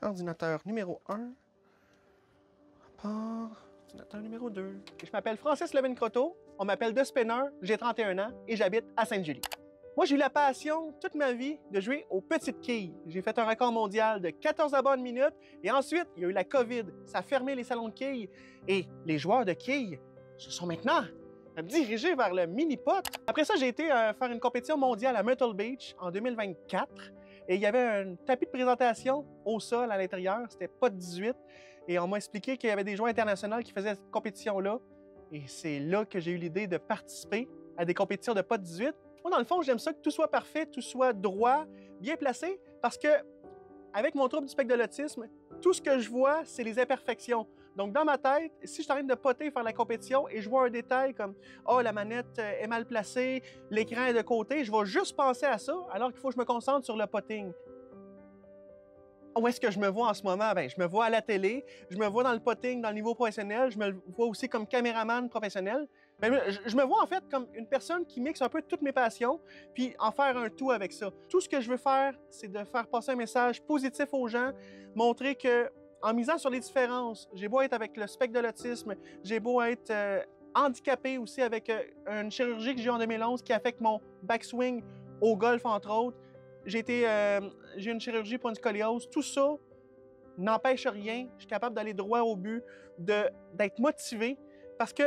Ordinateur numéro 1. Ordinateur numéro 2. Je m'appelle Francis Levin-Croteau, on m'appelle The Spinner, j'ai 31 ans et j'habite à Sainte-Julie. Moi, j'ai eu la passion toute ma vie de jouer aux petites quilles. J'ai fait un record mondial de 14 à bonne minute et ensuite, il y a eu la COVID. Ça a fermé les salons de quilles et les joueurs de quilles se sont maintenant dirigés vers le mini-pot. Après ça, j'ai été faire une compétition mondiale à Myrtle Beach en 2024 et il y avait un tapis de présentation au sol à l'intérieur, c'était pot 18 et on m'a expliqué qu'il y avait des joueurs internationaux qui faisaient cette compétition-là et c'est là que j'ai eu l'idée de participer à des compétitions de pot 18. Moi, dans le fond, j'aime ça que tout soit parfait, tout soit droit, bien placé, parce que avec mon trouble du spectre de l'autisme, tout ce que je vois, c'est les imperfections. Donc, dans ma tête, si je suis en train de poter, faire la compétition, et je vois un détail comme « Oh, la manette est mal placée, l'écran est de côté », je vais juste penser à ça, alors qu'il faut que je me concentre sur le potting. Où est-ce que je me vois en ce moment? Bien, je me vois à la télé, je me vois dans le potting, dans le niveau professionnel, je me vois aussi comme caméraman professionnel. Bien, je me vois en fait comme une personne qui mixe un peu toutes mes passions, puis en faire un tout avec ça. Tout ce que je veux faire, c'est de faire passer un message positif aux gens, montrer que, en misant sur les différences, j'ai beau être avec le spectre de l'autisme, j'ai beau être handicapé aussi avec une chirurgie que j'ai eu en 2011 qui affecte mon backswing au golf, entre autres. J'ai une chirurgie pour une scoliose. Tout ça n'empêche rien. Je suis capable d'aller droit au but, d'être motivé. Parce que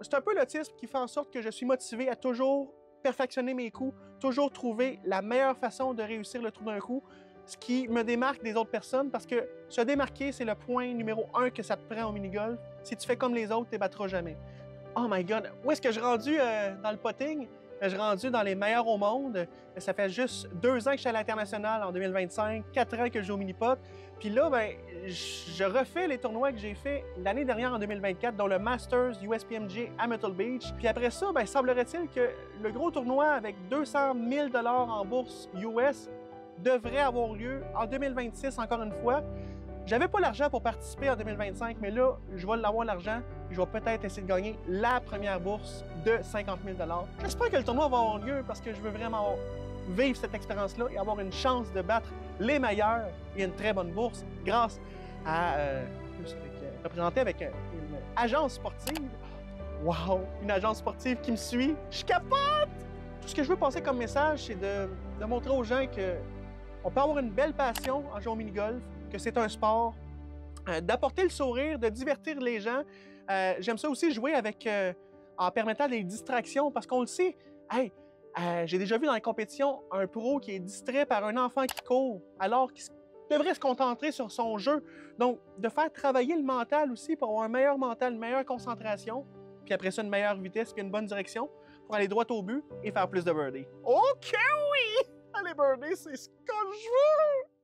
c'est un peu l'autisme qui fait en sorte que je suis motivé à toujours perfectionner mes coups, toujours trouver la meilleure façon de réussir le trou d'un coup, ce qui me démarque des autres personnes. Parce que se démarquer, c'est le point numéro 1 que ça te prend au mini-golf. Si tu fais comme les autres, tu ne battras jamais. Oh my God! Où est-ce que je suis rendu dans le potting? Je suis rendu dans les meilleurs au monde. Ça fait juste 2 ans que je suis à l'international en 2025, 4 ans que je joue au mini-pot. Puis là, ben, je refais les tournois que j'ai fait l'année dernière en 2024, dont le Masters USPMG à Myrtle Beach. Puis après ça, ben, semblerait-il que le gros tournoi avec 200 000 $ en bourse US devrait avoir lieu en 2026 encore une fois. J'avais pas l'argent pour participer en 2025, mais là, je vais l'avoir l'argent et je vais peut-être essayer de gagner la première bourse de 50 000 $. J'espère que le tournoi va avoir lieu parce que je veux vraiment vivre cette expérience-là et avoir une chance de battre les meilleurs et une très bonne bourse grâce à représenter avec une agence sportive. Wow! Une agence sportive qui me suit. Je capote! Tout ce que je veux passer comme message, c'est de montrer aux gens qu'on peut avoir une belle passion en jouant au mini-golf, que c'est un sport, d'apporter le sourire, de divertir les gens. J'aime ça aussi jouer avec, en permettant des distractions, parce qu'on le sait, hey, j'ai déjà vu dans les compétitions un pro qui est distrait par un enfant qui court, alors qu'il devrait se concentrer sur son jeu. Donc, de faire travailler le mental aussi pour avoir un meilleur mental, une meilleure concentration, puis après ça, une meilleure vitesse, puis une bonne direction, pour aller droit au but et faire plus de birdies. OK, oui! Les birdies, c'est ce que je veux!